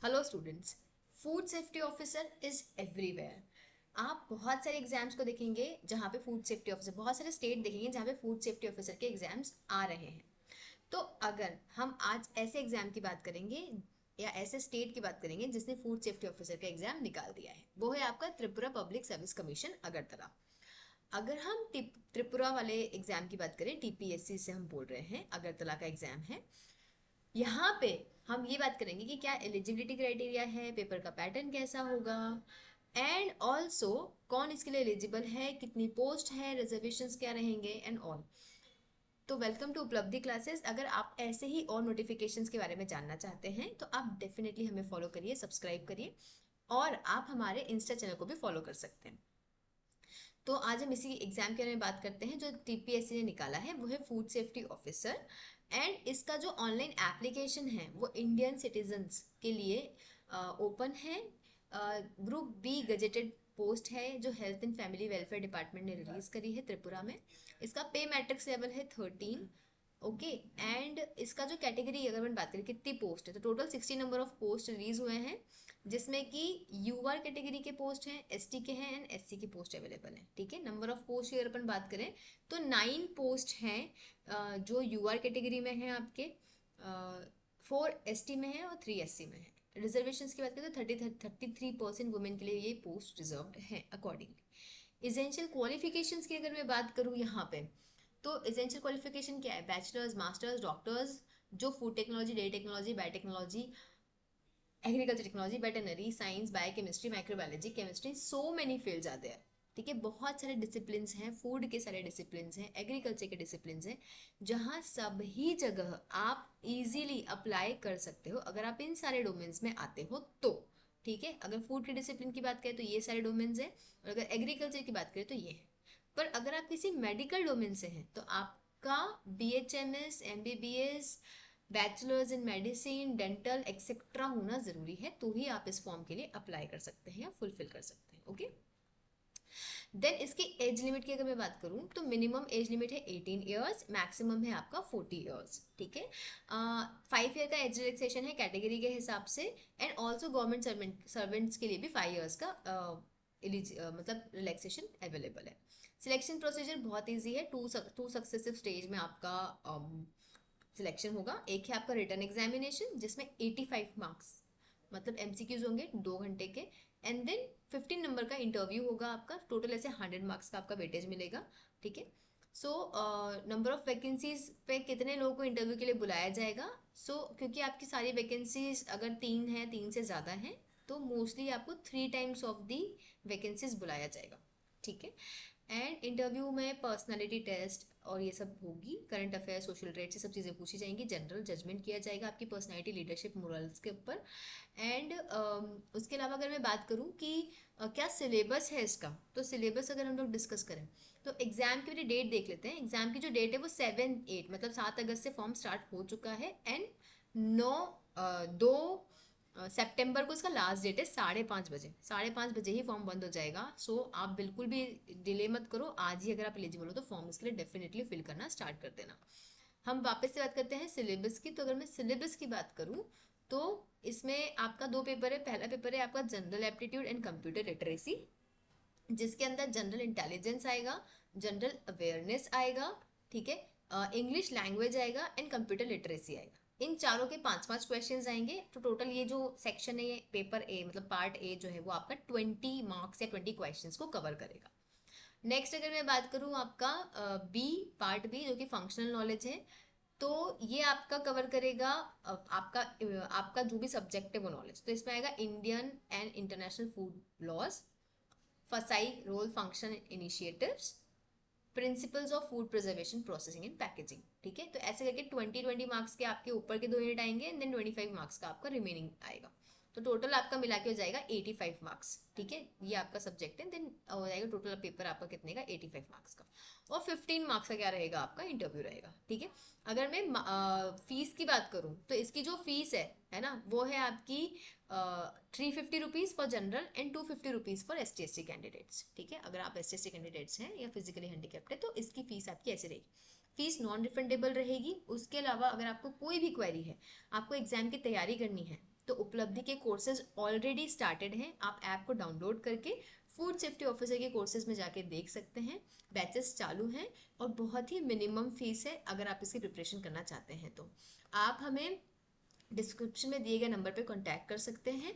Hello students, food safety officer is everywhere. आप बहुत सारे एग्जाम्स को देखेंगे जहाँ पे फूड सेफ्टी ऑफिसर, बहुत सारे स्टेट देखेंगे जहाँ पे फूड सेफ्टी ऑफिसर के एग्जाम्स आ रहे हैं। तो अगर हम आज ऐसे एग्जाम की बात करेंगे या ऐसे स्टेट की बात करेंगे जिसने फूड सेफ्टी ऑफिसर का एग्जाम निकाल दिया है, वो है आपका Tripura public service commission Agartala. अगर हम त्रिपुरा वाले एग्जाम की बात करें, टीपीएससी से हम बोल रहे हैं, अगरतला का एग्जाम है। यहाँ पे हम ये बात करेंगे कि क्या एलिजिबिलिटी क्राइटेरिया है, पेपर का पैटर्न कैसा होगा, एंड ऑल्सो कौन इसके लिए एलिजिबल है, कितनी पोस्ट है, रिजर्वेशंस क्या रहेंगे एंड ऑल। तो वेलकम टू उपलब्धि क्लासेस। अगर आप ऐसे ही और नोटिफिकेशंस के बारे में जानना चाहते हैं तो आप डेफिनेटली हमें फॉलो करिए, सब्सक्राइब करिए, और आप हमारे इंस्टा चैनल को भी फॉलो कर सकते हैं। तो आज हम इसी एग्जाम के बारे में बात करते हैं जो टीपीएससी ने निकाला है, वो है फूड सेफ्टी ऑफिसर। एंड इसका जो ऑनलाइन एप्लीकेशन है वो इंडियन सिटीजन्स के लिए ओपन है। ग्रुप बी गजेटेड पोस्ट है जो health and family welfare department ने रिलीज करी है त्रिपुरा में। इसका पे मैट्रिक्स लेवल है 13। ओके। एंड इसका जो कैटेगरी, अगर मैं बात करें कितनी पोस्ट है, तो total 60 number of post release हुए हैं, जिसमें कि यूआर कैटेगरी के पोस्ट हैं, एसटी के हैं एंड एससी की पोस्ट अवेलेबल है। ठीक है, नंबर ऑफ पोस्ट की अगर अपन बात करें तो 9 पोस्ट हैं जो यूआर कैटेगरी में हैं आपके, 4 एसटी में है और 3 एससी में है। रिजर्वेशन की बात करें तो 33% वुमेन के लिए ये पोस्ट रिजर्व्ड है अकॉर्डिंगली। इसेंशियल क्वालिफिकेशंस की अगर मैं बात करूँ यहाँ पे, तो एसेंशियल क्वालिफिकेशन क्या है? बैचलर्स, मास्टर्स, डॉक्टर्स, जो food technology, dairy technology, biotechnology, agriculture technology, veterinary science, biochemistry, microbiology, chemistry, so many fields आते हैं। ठीक है, बहुत सारे डिसिप्लिन हैं, फूड के सारे डिसिप्लिन हैं, एग्रीकल्चर के डिसिप्लिन हैं, जहाँ सभी जगह आप इजीली अप्लाई कर सकते हो अगर आप इन सारे डोमेन्स में आते हो तो। ठीक है, अगर फूड के डिसिप्लिन की बात करें तो ये सारे डोमेन्स हैं, और अगर एग्रीकल्चर की बात करें तो ये है। पर अगर आप किसी मेडिकल डोमेन से हैं तो आपका BHMS, MBBS, bachelors in medicine, dental etcetera होना जरूरी है, तो ही आप इस फॉर्म के लिए अप्लाई कर सकते हैं या फुलफिल कर सकते हैं। ओके। देन इसकी एज लिमिट की अगर मैं बात करूं तो मिनिमम एज लिमिट है 18 ईयर्स, मैक्सिमम है आपका 40 ईयर्स। ठीक है, 5 ईयर का एज रिलैक्सेशन है कैटेगरी के हिसाब से, एंड ऑल्सो गवर्नमेंट सर्वेंट्स के लिए भी 5 ईयर्स का मतलब रिलैक्सेशन अवेलेबल है। सिलेक्शन प्रोसीजर बहुत ईजी है, टू सक्सेसिव स्टेज में आपका सिलेक्शन होगा। एक है आपका रिटर्न एग्जामिनेशन जिसमें 85 मार्क्स मतलब एमसीक्यूज होंगे 2 घंटे के, एंड देन 15 नंबर का इंटरव्यू होगा आपका, टोटल ऐसे 100 मार्क्स का आपका वेटेज मिलेगा। ठीक है, सो नंबर ऑफ वैकेंसीज पे कितने लोगों को इंटरव्यू के लिए बुलाया जाएगा। क्योंकि आपकी सारी वैकेंसीज अगर 3 है, 3 से ज़्यादा है, तो मोस्टली आपको 3 टाइम्स ऑफ दी वैकेंसीज बुलाया जाएगा। ठीक है, एंड इंटरव्यू में पर्सनालिटी टेस्ट और ये सब होगी, करंट अफेयर, सोशल ट्रेड से सब चीज़ें पूछी जाएंगी, जनरल जजमेंट किया जाएगा आपकी पर्सनालिटी, लीडरशिप, मोरल्स के ऊपर। एंड उसके अलावा अगर मैं बात करूँ कि क्या सिलेबस है इसका, तो सिलेबस अगर हम लोग डिस्कस करें तो एग्जाम की डेट देख लेते हैं। एग्जाम की जो डेट है वो 7-8 मतलब 7 अगस्त से फॉर्म स्टार्ट हो चुका है, एंड 2 सितंबर को इसका लास्ट डेट है 5:30 बजे। 5:30 बजे ही फॉर्म बंद हो जाएगा। सो आप बिल्कुल भी डिले मत करो, आज ही अगर आप एलिजिबल हो तो फॉर्म इसके लिए डेफिनेटली फिल करना स्टार्ट कर देना। हम वापस से बात करते हैं सिलेबस की। तो अगर मैं सिलेबस की बात करूं तो इसमें आपका 2 पेपर है। पहला पेपर है आपका general aptitude and computer literacy, जिसके अंदर जनरल इंटेलिजेंस आएगा, जनरल अवेयरनेस आएगा, ठीक है, इंग्लिश लैंग्वेज आएगा एंड कंप्यूटर लिटरेसी आएगा। इन चारों के 5-5 क्वेश्चंस आएंगे। तो टोटल ये जो सेक्शन है, पेपर ए मतलब पार्ट ए जो है वो आपका 20 मार्क्स या 20 क्वेश्चंस को कवर करेगा। नेक्स्ट अगर मैं बात करूँ आपका बी पार्ट बी जो कि फंक्शनल नॉलेज है, तो ये आपका कवर करेगा आपका जो भी सब्जेक्ट है वो नॉलेज। तो इसमें आएगा Indian and international food laws, FSSAI role function initiatives, principles of food preservation processing and packaging. ठीक है, तो ऐसे करके 20 मार्क्स के आपके ऊपर के 2 यूनिट आएंगे, एंड देन 25 मार्क्स का आपका रिमेनिंग आएगा। तो टोटल आपका मिला के हो जाएगा 85 मार्क्स। ठीक है, ये आपका सब्जेक्ट है, देन हो जाएगा टोटल पेपर आपका कितने का, 85 मार्क्स का। और 15 मार्क्स का क्या रहेगा, आपका इंटरव्यू रहेगा। ठीक है, अगर मैं फीस की बात करूँ तो इसकी जो फीस है ना, वो है आपकी 350 rupees for general and 250 rupees for ST SC candidates. ठीक है, अगर आप ST SC कैंडिडेट्स हैं या फिजिकली हैंडीकैप्ड है तो इसकी फीस आपकी ऐसे रहेगी। फीस नॉन रिफंडेबल रहेगी। उसके अलावा अगर आपको कोई भी क्वेरी है, आपको एग्जाम की तैयारी करनी है, तो उपलब्धि के कोर्सेज ऑलरेडी स्टार्टेड हैं, आप ऐप को डाउनलोड करके फूड सेफ्टी ऑफिसर के कोर्सेज में जाके देख सकते हैं। बैचेस चालू हैं और बहुत ही मिनिमम फीस है अगर आप इसकी प्रिपरेशन करना चाहते हैं तो। आप हमें डिस्क्रिप्शन में दिए गए नंबर पे कांटेक्ट कर सकते हैं।